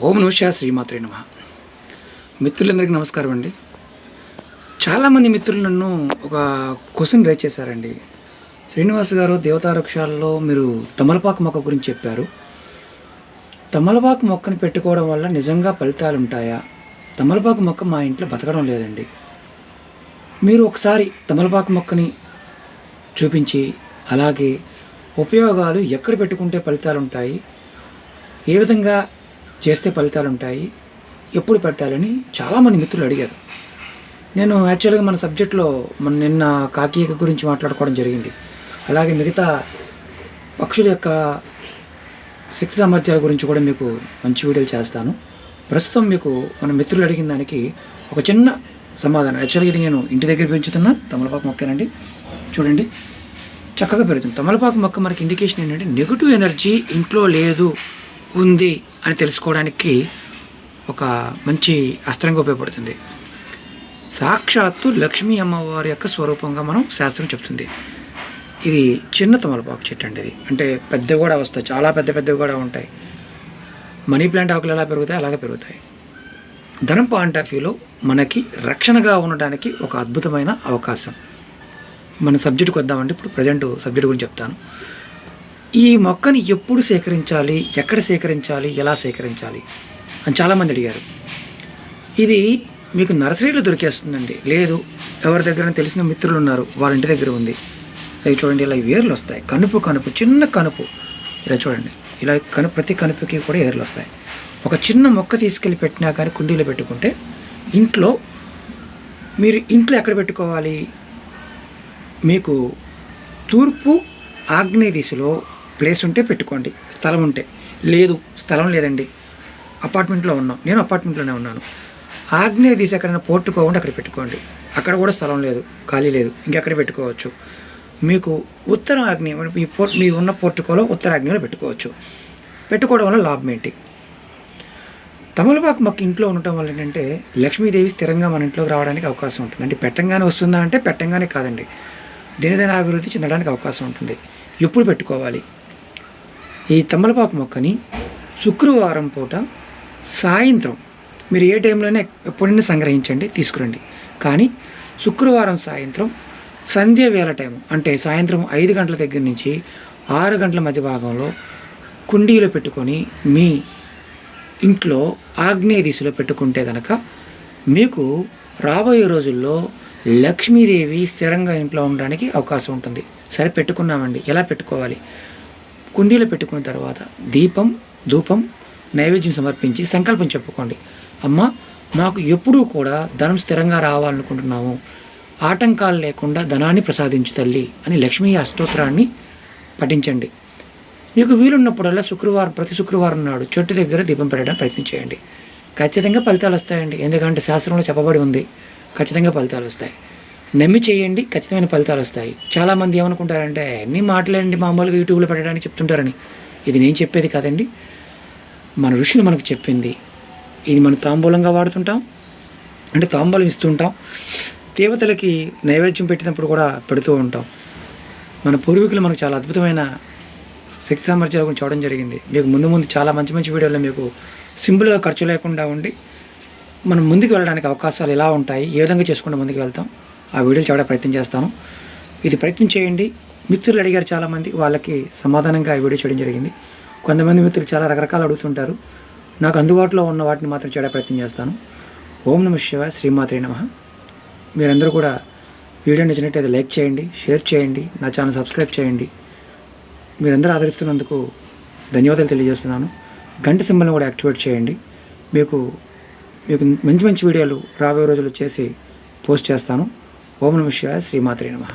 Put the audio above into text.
ఓం నమః శ్రీమాత్రే నమః. మిత్రులందరికీ నమస్కారం అండి. చాలామంది మిత్రులు నన్ను ఒక క్వశ్చన్ రైజ్ చేశారండి. శ్రీనివాస్ గారు, దేవతావృక్షాల్లో మీరు తమలపాకు మొక్క గురించి చెప్పారు. తమలపాకు మొక్కని పెట్టుకోవడం వల్ల నిజంగా ఫలితాలు ఉంటాయా? తమలపాకు మొక్క మా ఇంట్లో బతకడం లేదండి. మీరు ఒకసారి తమలపాకు మొక్కని చూపించి, అలాగే ఉపయోగాలు ఎక్కడ పెట్టుకుంటే ఫలితాలు ఉంటాయి, ఏ విధంగా చేస్తే ఫలితాలు ఉంటాయి, ఎప్పుడు పెట్టాలని చాలామంది మిత్రులు అడిగారు. నేను యాక్చువల్గా మన సబ్జెక్ట్లో నిన్న కాకీక గురించి మాట్లాడుకోవడం జరిగింది. అలాగే మిగతా పక్షుల యొక్క శక్తి సామర్థ్యాల గురించి కూడా మీకు మంచి వీడియోలు చేస్తాను. ప్రస్తుతం మీకు మన మిత్రులు అడిగిన దానికి ఒక చిన్న సమాధానం. యాక్చువల్గా ఇది నేను ఇంటి దగ్గర పెంచుతున్న తమలపాకు మొక్కేనండి. చూడండి, చక్కగా పెరుగుతుంది. తమలపాకు మొక్క మనకి ఇండికేషన్ ఏంటంటే నెగిటివ్ ఎనర్జీ ఇంట్లో లేదు, ఉంది అని తెలుసుకోవడానికి ఒక మంచి అస్త్రంగా ఉపయోగపడుతుంది. సాక్షాత్తు లక్ష్మీ అమ్మవారి యొక్క స్వరూపంగా మనం శాస్త్రం చెప్తుంది. ఇది చిన్న తమలపాకు చెట్టు అండి. ఇది అంటే పెద్దవి కూడా వస్తాయి, చాలా పెద్దవి కూడా ఉంటాయి. మనీ ప్లాంట్ ఆకులు ఎలా పెరుగుతాయి అలాగే పెరుగుతాయి. ధనం పాయింట్ ఆఫ్ వ్యూలో మనకి రక్షణగా ఉండడానికి ఒక అద్భుతమైన అవకాశం. మన సబ్జెక్టుకి వద్దామంటే ఇప్పుడు ప్రజెంట్ సబ్జెక్ట్ గురించి చెప్తాను. ఈ మొక్కని ఎప్పుడు సేకరించాలి, ఎక్కడ సేకరించాలి, ఎలా సేకరించాలి అని చాలామంది అడిగారు. ఇది మీకు నర్సరీలో దొరికేస్తుందండి. లేదు, ఎవరి దగ్గర తెలిసిన మిత్రులు ఉన్నారు, వాళ్ళ ఇంటి దగ్గర ఉంది. అవి చూడండి, ఇలా వేర్లు వస్తాయి. కనుపు చిన్న కనుపు ఇలా చూడండి, ఇలా ప్రతి కనుపుకి కూడా ఏర్లు వస్తాయి. ఒక చిన్న మొక్క తీసుకెళ్ళి పెట్టినా కానీ కుండీలో పెట్టుకుంటే మీరు ఇంట్లో ఎక్కడ పెట్టుకోవాలి? మీకు తూర్పు ఆగ్నేయ దిశలో ప్లేస్ ఉంటే పెట్టుకోండి, స్థలం ఉంటే. లేదు, స్థలం లేదండి, అపార్ట్మెంట్లో ఉన్నాం, నేను అపార్ట్మెంట్లోనే ఉన్నాను. ఆగ్నేయ దిశ ఎక్కడైనా పోర్టుకోవండి, అక్కడ పెట్టుకోండి. అక్కడ కూడా స్థలం లేదు, ఖాళీ లేదు, ఇంకెక్కడ పెట్టుకోవచ్చు. మీకు ఉత్తర ఆగ్నేయం, మీ ఉన్న పోర్టుకోలో ఉత్తర ఆగ్నేయంలో పెట్టుకోవచ్చు. పెట్టుకోవడం వల్ల లాభం ఏంటి? తమలపాకు మొక్క ఇంట్లో ఉండటం వల్ల ఏంటంటే లక్ష్మీదేవి స్థిరంగా మన ఇంట్లోకి రావడానికి అవకాశం ఉంటుంది. అంటే పెట్టంగానే వస్తుందా అంటే పెట్టంగానే కాదండి, దినదిన అభివృద్ధి చెందడానికి అవకాశం ఉంటుంది. ఎప్పుడు పెట్టుకోవాలి? ఈ తమలపాకు మొక్కని శుక్రవారం పూట సాయంత్రం, మీరు ఏ టైంలోనే ఎప్పుడైనా సంగ్రహించండి, తీసుకురండి. కానీ శుక్రవారం సాయంత్రం సంధ్య వేళ టైం, అంటే సాయంత్రం 5 గంటల దగ్గర నుంచి 6 గంటల మధ్య భాగంలో కుండీలో పెట్టుకొని మీ ఇంట్లో ఆగ్నేయ దిశలో పెట్టుకుంటే కనుక మీకు రాబోయే రోజుల్లో లక్ష్మీదేవి స్థిరంగా ఇంట్లో ఉండడానికి అవకాశం ఉంటుంది. సరే, పెట్టుకున్నామండి, ఎలా పెట్టుకోవాలి? కుండీలో పెట్టుకున్న తర్వాత దీపం, ధూపం, నైవేద్యం సమర్పించి సంకల్పం చెప్పుకోండి. అమ్మ, మాకు ఎప్పుడూ కూడా ధనం స్థిరంగా రావాలనుకుంటున్నాము, ఆటంకాలు లేకుండా ధనాన్ని ప్రసాదించు తల్లి అని లక్ష్మీ అష్టోత్తరాన్ని పఠించండి. మీకు వీలున్నప్పుడల్లా ప్రతి శుక్రవారం నాడు చెట్టు దగ్గర దీపం పెట్టడానికి ప్రయత్నం చేయండి. ఖచ్చితంగా ఫలితాలు వస్తాయండి. ఎందుకంటే శాస్త్రంలో చెప్పబడి ఉంది, ఖచ్చితంగా ఫలితాలు వస్తాయి. నమ్మి చేయండి, ఖచ్చితమైన ఫలితాలు వస్తాయి. చాలామంది ఏమనుకుంటారంటే అన్నీ మాటలేండి, మామూలుగా యూట్యూబ్లో పెట్టడానికి చెప్తుంటారని. ఇది నేను చెప్పేది కాదండి, మన ఋషులు మనకు చెప్పింది. ఇది మనం తాంబూలంగా వాడుతుంటాం, అంటే తాంబూలం ఇస్తుంటాం. దేవతలకి నైవేద్యం పెట్టినప్పుడు కూడా పెడుతూ ఉంటాం. మన పూర్వీకులు మనకు చాలా అద్భుతమైన శక్తి సామర్థ్యాల గురించి చూడడం జరిగింది. మీకు ముందు చాలా మంచి వీడియోలో మీకు సింపుల్గా ఖర్చు లేకుండా ఉండి మనం ముందుకు వెళ్ళడానికి అవకాశాలు ఎలా ఉంటాయి, ఏ విధంగా చేసుకుంటూ ముందుకు వెళ్తాం, ఆ వీడియోలు చూడడానికి ప్రయత్నం చేస్తాను. ఇది ప్రయత్నం చేయండి. మిత్రులు అడిగారు చాలామంది, వాళ్ళకి సమాధానంగా ఈ వీడియో చేయడం జరిగింది. కొంతమంది మిత్రులు చాలా రకరకాలు అడుగుతుంటారు. నాకు అందుబాటులో ఉన్న వాటిని మాత్రం చేయడానికి ప్రయత్నం చేస్తాను. ఓం నమః శివాయ, శ్రీమాత్రే నమః. మీరందరూ కూడా వీడియో నచ్చినట్టయితే లైక్ చేయండి, షేర్ చేయండి, నా ఛానల్ సబ్స్క్రైబ్ చేయండి. మీరందరూ ఆదరిస్తున్నందుకు ధన్యవాదాలు తెలియజేస్తున్నాను. గంట సింబల్ని కూడా యాక్టివేట్ చేయండి. మీకు మంచి వీడియోలు రాబోయే రోజుల్లో చేసి పోస్ట్ చేస్తాను. ఓం నమః శివాయ, శ్రీమాత్రే నమః.